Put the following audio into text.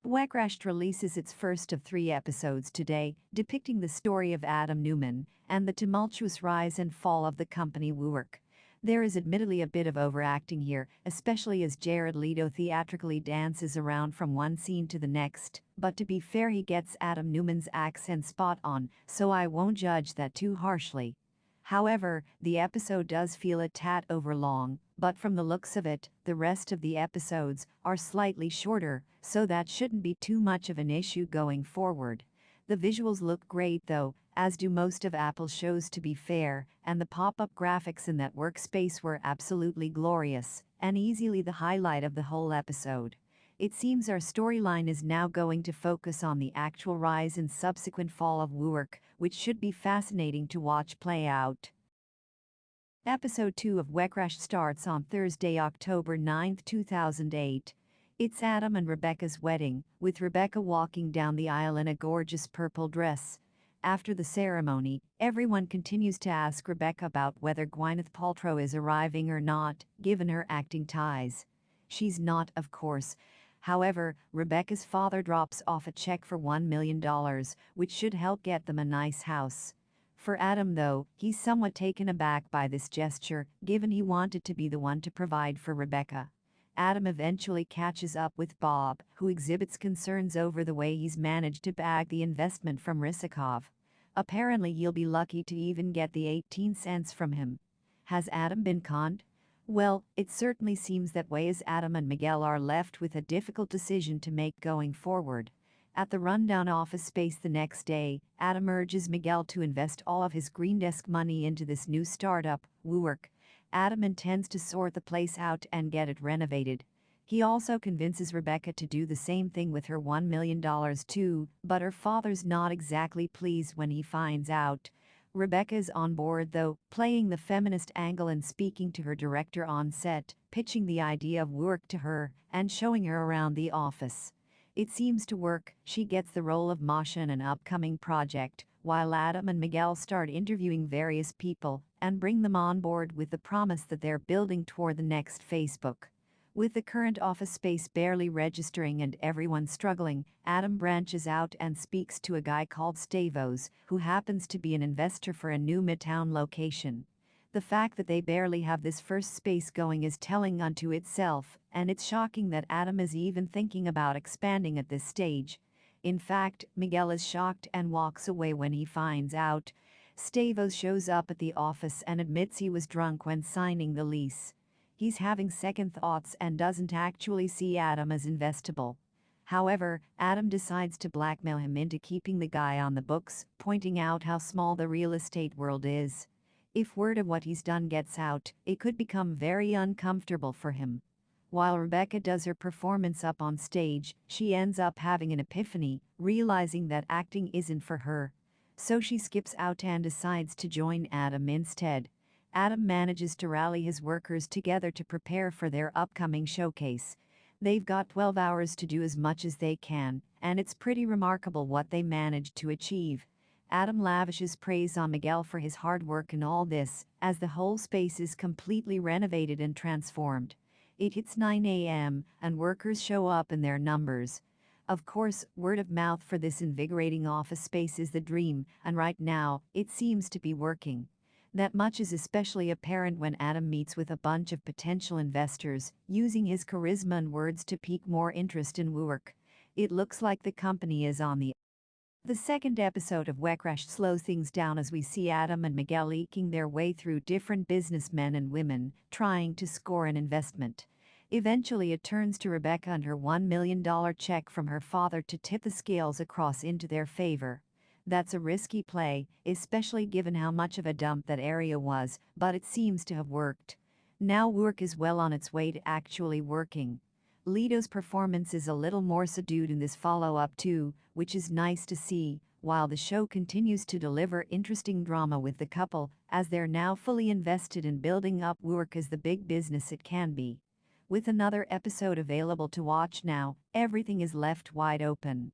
Wecrashed releases its first of 3 episodes today, depicting the story of Adam Newman and the tumultuous rise and fall of the company WeWork. There is admittedly a bit of overacting here, especially as Jared Leto theatrically dances around from one scene to the next, but to be fair, he gets Adam Newman's accent spot on, so I won't judge that too harshly. However, the episode does feel a tad overlong, but from the looks of it, the rest of the episodes are slightly shorter, so that shouldn't be too much of an issue going forward. The visuals look great though, as do most of Apple's shows to be fair, and the pop-up graphics in that workspace were absolutely glorious, and easily the highlight of the whole episode. It seems our storyline is now going to focus on the actual rise and subsequent fall of WeWork, which should be fascinating to watch play out. Episode 2 of Wecrashed starts on Thursday, October 9, 2008. It's Adam and Rebecca's wedding, with Rebecca walking down the aisle in a gorgeous purple dress. After the ceremony, everyone continues to ask Rebecca about whether Gwyneth Paltrow is arriving or not, given her acting ties. She's not, of course. However, Rebecca's father drops off a check for $1 million, which should help get them a nice house. For Adam though, he's somewhat taken aback by this gesture, given he wanted to be the one to provide for Rebecca. Adam eventually catches up with Bob, who exhibits concerns over the way he's managed to bag the investment from Rysakov. Apparently you'll be lucky to even get the 18 cents from him. Has Adam been conned? Well, it certainly seems that way, as Adam and Miguel are left with a difficult decision to make going forward. At the rundown office space the next day, Adam urges Miguel to invest all of his green desk money into this new startup, WeWork. Adam intends to sort the place out and get it renovated. He also convinces Rebecca to do the same thing with her $1 million too, but her father's not exactly pleased when he finds out. Rebecca is on board though, playing the feminist angle and speaking to her director on set, pitching the idea of WeWork to her, and showing her around the office. It seems to work. She gets the role of Masha in an upcoming project, while Adam and Miguel start interviewing various people and bring them on board with the promise that they're building toward the next Facebook. With the current office space barely registering and everyone struggling, Adam branches out and speaks to a guy called Stavos, who happens to be an investor for a new Midtown location. The fact that they barely have this first space going is telling unto itself, and it's shocking that Adam is even thinking about expanding at this stage. In fact, Miguel is shocked and walks away when he finds out. Stavos shows up at the office and admits he was drunk when signing the lease. He's having second thoughts and doesn't actually see Adam as investable. However, Adam decides to blackmail him into keeping the guy on the books, pointing out how small the real estate world is. If word of what he's done gets out, it could become very uncomfortable for him. While Rebecca does her performance up on stage, she ends up having an epiphany, realizing that acting isn't for her. So she skips out and decides to join Adam instead. Adam manages to rally his workers together to prepare for their upcoming showcase. They've got 12 hours to do as much as they can, and it's pretty remarkable what they managed to achieve. Adam lavishes praise on Miguel for his hard work in all this, as the whole space is completely renovated and transformed. It hits 9 a.m., and workers show up in their numbers. Of course, word of mouth for this invigorating office space is the dream, and right now, it seems to be working. That much is especially apparent when Adam meets with a bunch of potential investors, using his charisma and words to pique more interest in WeWork. It looks like the company is on the second episode of Wecrashed slows things down as we see Adam and Miguel eking their way through different businessmen and women, trying to score an investment. Eventually it turns to Rebecca and her $1 million check from her father to tip the scales across into their favor. That's a risky play, especially given how much of a dump that area was, but it seems to have worked. Now work is well on its way to actually working. Leto's performance is a little more subdued in this follow-up too, which is nice to see, while the show continues to deliver interesting drama with the couple, as they're now fully invested in building up WeWork as the big business it can be. With another episode available to watch now, everything is left wide open.